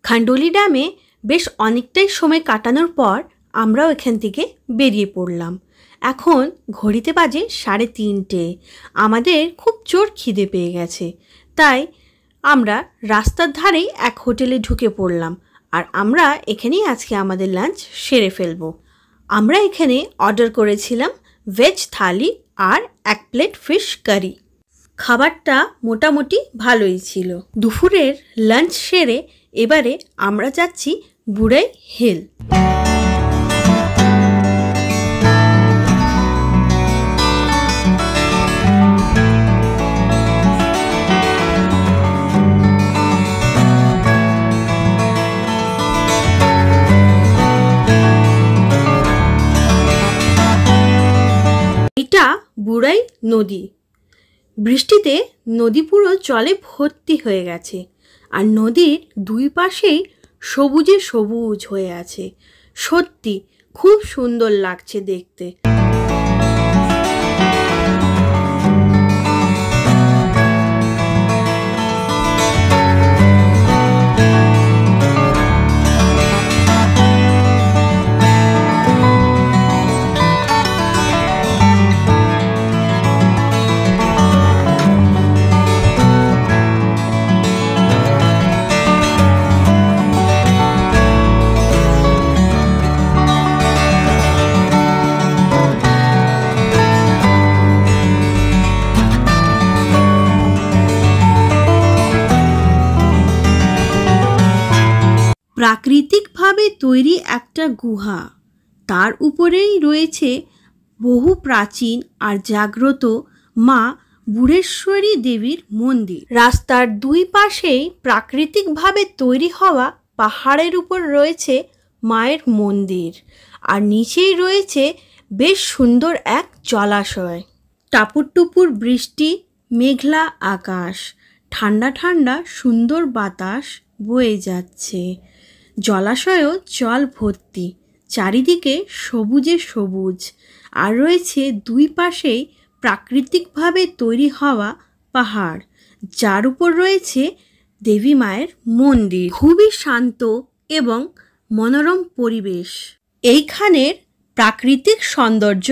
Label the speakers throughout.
Speaker 1: খান্ডোলি ড্যামে বেশ অনেকটাই সময় কাটানোর পর আমরাও এখান থেকে বেরিয়ে পড়লাম। এখন ঘড়িতে বাজে 3:30। আমাদের খুব জোর খিদে পেয়ে গেছে, তাই আমরা রাস্তার ধারেই এক হোটেলে ঢুকে পড়লাম। আর আমরা এখানেই আজকে আমাদের লাঞ্চ সেরে ফেলব। আমরা এখানে অর্ডার করেছিলাম ভেজ থালি আর 1 প্লেট ফিশ কারি। খাবারটা মোটামুটি ভালোই ছিল। দুপুরের লাঞ্চ সেরে এবারে আমরা যাচ্ছি বুড়াই হিল। এটা বুড়াই নদী। বৃষ্টিতে নদী পুরো জলে ভর্তি হয়ে গেছে, আর নদীর দুই পাশেই সবুজে সবুজ হয়ে আছে। সত্যি খুব সুন্দর লাগছে দেখতে। প্রাকৃতিকভাবে তৈরি একটা গুহা, তার উপরেই রয়েছে বহু প্রাচীন আর জাগ্রত মা বুড়েশ্বরী দেবীর মন্দির। রাস্তার দুই পাশেই প্রাকৃতিকভাবে তৈরি হওয়া পাহাড়ের উপর রয়েছে মায়ের মন্দির, আর নিচেই রয়েছে বেশ সুন্দর এক জলাশয়। টাপুর টুপুর বৃষ্টি, মেঘলা আকাশ, ঠান্ডা ঠান্ডা সুন্দর বাতাস বয়ে যাচ্ছে। জলাশয়ও জল ভর্তি, চারিদিকে সবুজে সবুজ, আর রয়েছে দুই পাশেই প্রাকৃতিকভাবে তৈরি হওয়া পাহাড়, যার উপর রয়েছে দেবী মায়ের মন্দির। খুবই শান্ত এবং মনোরম পরিবেশ। এইখানের প্রাকৃতিক সৌন্দর্য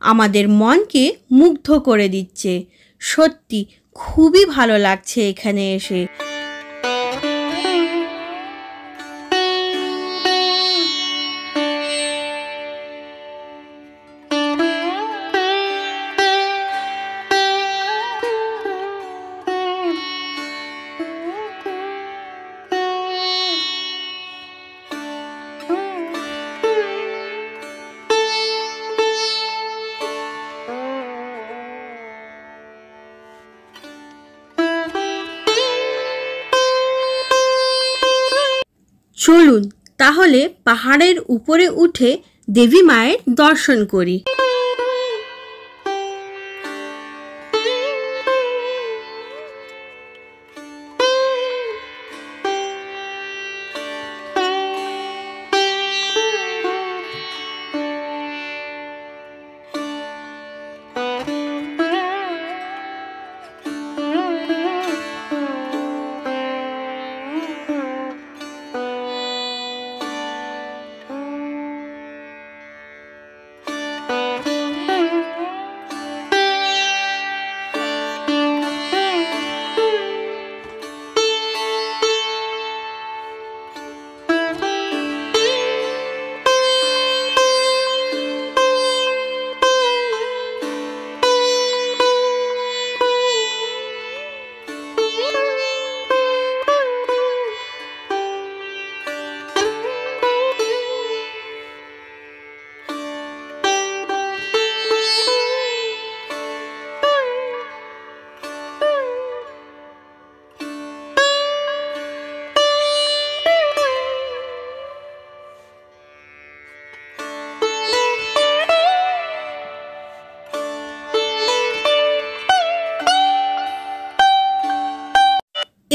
Speaker 1: আমাদের মনকে মুগ্ধ করে দিচ্ছে। সত্যি খুবই ভালো লাগছে এখানে এসে। চলুন তাহলে পাহাড়ের উপরে উঠে দেবী মায়ের দর্শন করি।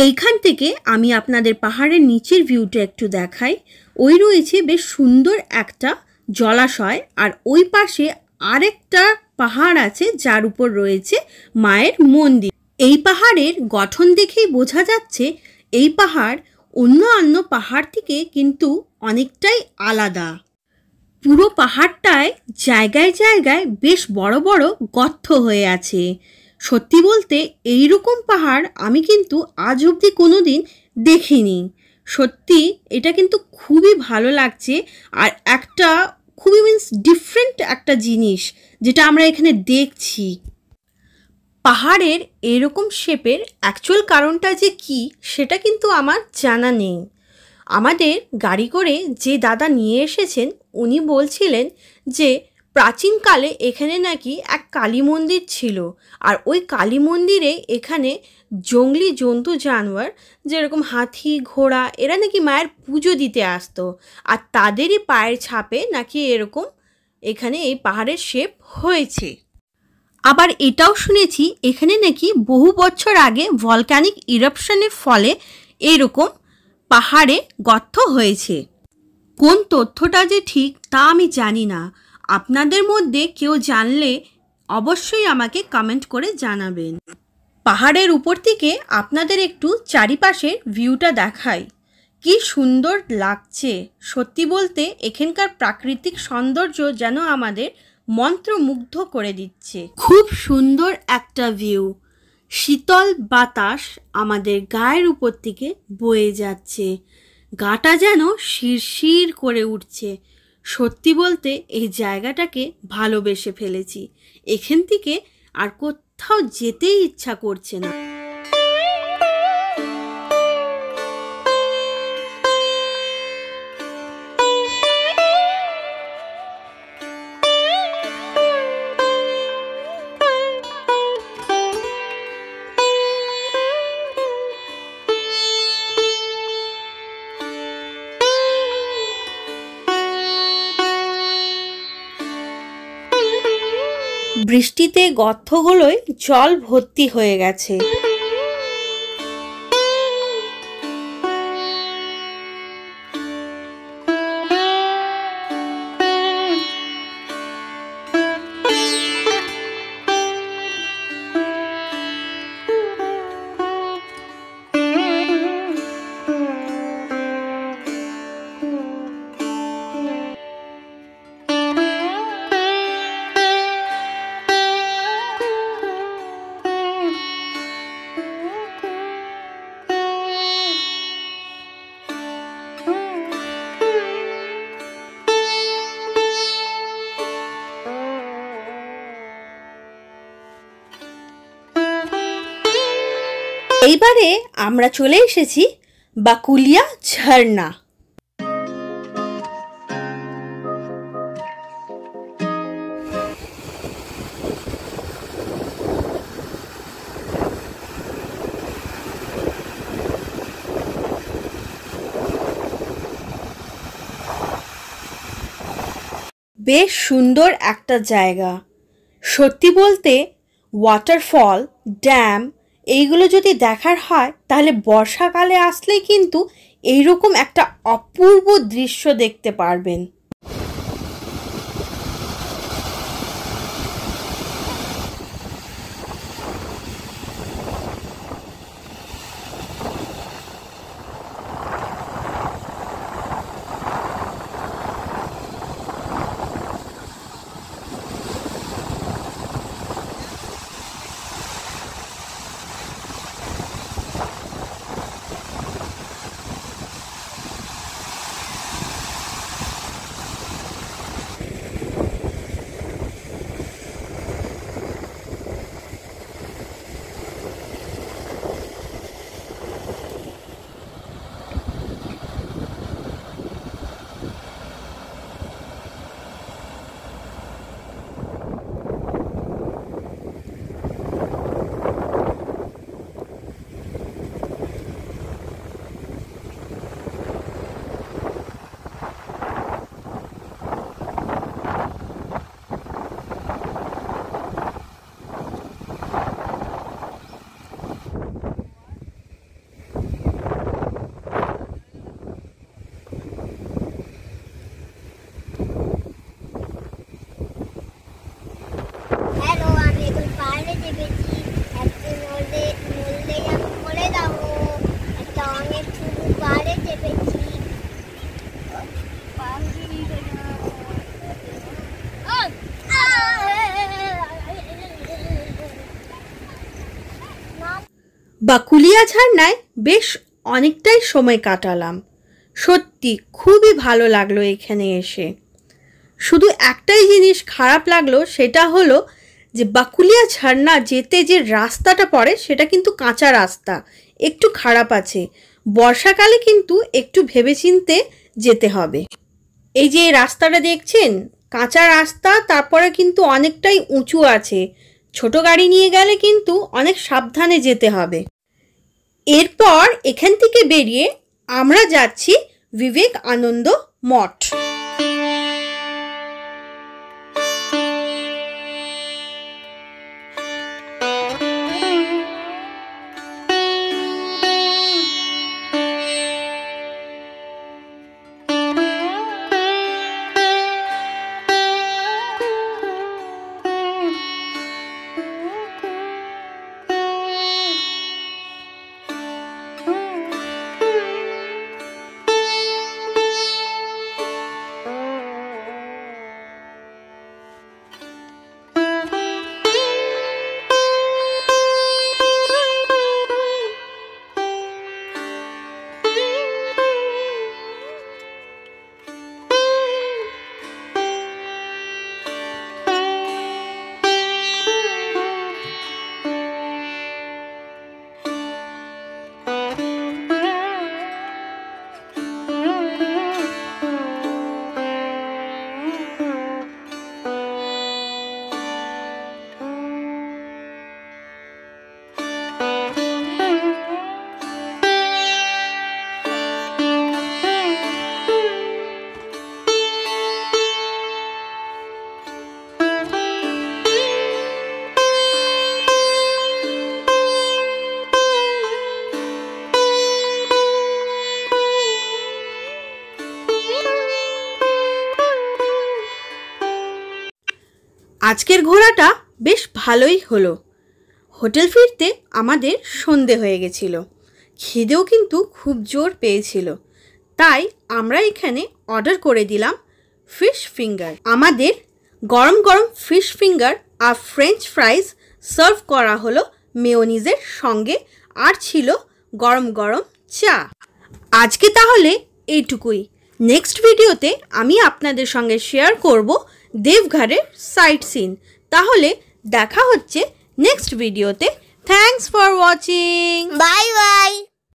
Speaker 1: এইখান থেকে আমি আপনাদের পাহাড়ের নিচের ভিউটা একটু দেখাই। ওই রয়েছে বেশ সুন্দর একটা জলাশয়, আর ওই পাশে আরেকটা পাহাড় আছে যার উপর রয়েছে মায়ের মন্দির। এই পাহাড়ের গঠন দেখেই বোঝা যাচ্ছে এই পাহাড় অন্যান্য পাহাড় থেকে কিন্তু অনেকটাই আলাদা। পুরো পাহাড়টায় জায়গায় জায়গায় বেশ বড় বড় গর্ত হয়ে আছে। সত্যি বলতে এইরকম পাহাড় আমি কিন্তু আজ অবধি কোনো দিন দেখিনি। সত্যি এটা কিন্তু খুবই ভালো লাগছে, আর একটা খুবই ডিফারেন্ট একটা জিনিস যেটা আমরা এখানে দেখছি। পাহাড়ের এরকম শেপের অ্যাকচুয়াল কারণটা যে কি সেটা কিন্তু আমার জানা নেই। আমাদের গাড়ি করে যে দাদা নিয়ে এসেছেন উনি বলছিলেন যে প্রাচীনকালে এখানে নাকি এক কালী মন্দির ছিল, আর ওই কালী মন্দিরে এখানে জঙ্গলি জন্তু জানোয়ার যেরকম হাতি ঘোড়া এরা নাকি মায়ের পুজো দিতে আসতো, আর তাদেরই পায়ের ছাপে নাকি এরকম এখানে এই পাহাড়ের শেপ হয়েছে। আবার এটাও শুনেছি এখানে নাকি বহু বছর আগে ভলক্যানিক ইরাপশনের ফলে এরকম পাহাড়ে গর্ত হয়েছে। কোন তথ্যটা যে ঠিক তা আমি জানি না, আপনাদের মধ্যে কেউ জানলে অবশ্যই আমাকে কমেন্ট করে জানাবেন। পাহাড়ের উপর থেকে আপনাদের একটু চারিপাশের ভিউটা দেখাই, কি সুন্দর লাগছে। সত্যি বলতে এখানকার প্রাকৃতিক সৌন্দর্য যেন আমাদের মন্ত্রমুগ্ধ করে দিচ্ছে। খুব সুন্দর একটা ভিউ, শীতল বাতাস আমাদের গায়ের উপর থেকে বয়ে যাচ্ছে, গাটা যেন শিরশির করে উঠছে। সত্যি বলতে এই জায়গাটাকে ভালোবেসে ফেলেছি, এখান থেকে আর কোথাও যেতেই ইচ্ছা করছে না। বৃষ্টিতে গর্তগুলোয় জল ভর্তি হয়ে গেছে। এইবারে আমরা চলে এসেছি বাকুলিয়া ঝর্ণা। বেশ সুন্দর একটা জায়গা। সত্যি বলতে ওয়াটারফল, ড্যাম এইগুলো যদি দেখার হয় তাহলে বর্ষাকালে আসলেই কিন্তু এইরকম একটা অপূর্ব দৃশ্য দেখতে পারবেন। বাকুলিয়া ঝর্ণায় বেশ অনেকটাই সময় কাটালাম। সত্যি খুবই ভালো লাগলো এখানে এসে। শুধু একটাই জিনিস খারাপ লাগলো, সেটা হলো যে বাকুলিয়া ঝর্ণা যেতে যে রাস্তাটা পড়ে সেটা কিন্তু কাঁচা রাস্তা, একটু খারাপ আছে। বর্ষাকালে কিন্তু একটু ভেবেচিন্তে যেতে হবে। এই যে রাস্তাটা দেখছেন, কাঁচা রাস্তা, তারপরে কিন্তু অনেকটাই উঁচু আছে। ছোট গাড়ি নিয়ে গেলে কিন্তু অনেক সাবধানে যেতে হবে। এরপর এখান থেকে বেরিয়ে আমরা যাচ্ছি বিবেকানন্দ মঠ। আজকের ঘোরাটা বেশ ভালোই হলো। হোটেল ফিরতে আমাদের সন্ধে হয়ে গেছিল, খিদেও কিন্তু খুব জোর পেয়েছিল। তাই আমরা এখানে অর্ডার করে দিলাম ফিশ ফিঙ্গার। আমাদের গরম গরম ফিশ ফিঙ্গার আর ফ্রেঞ্চ ফ্রাইজ সার্ভ করা হলো মেয়োনিজের সঙ্গে, আর ছিল গরম গরম চা। আজকে তাহলে এইটুকুই। নেক্সট ভিডিওতে আমি আপনাদের সঙ্গে শেয়ার করব দেবঘরের সাইট সিন। তাহলে দেখা হচ্ছে নেক্সট ভিডিওতে। Thanks for watching.
Speaker 2: Bye bye.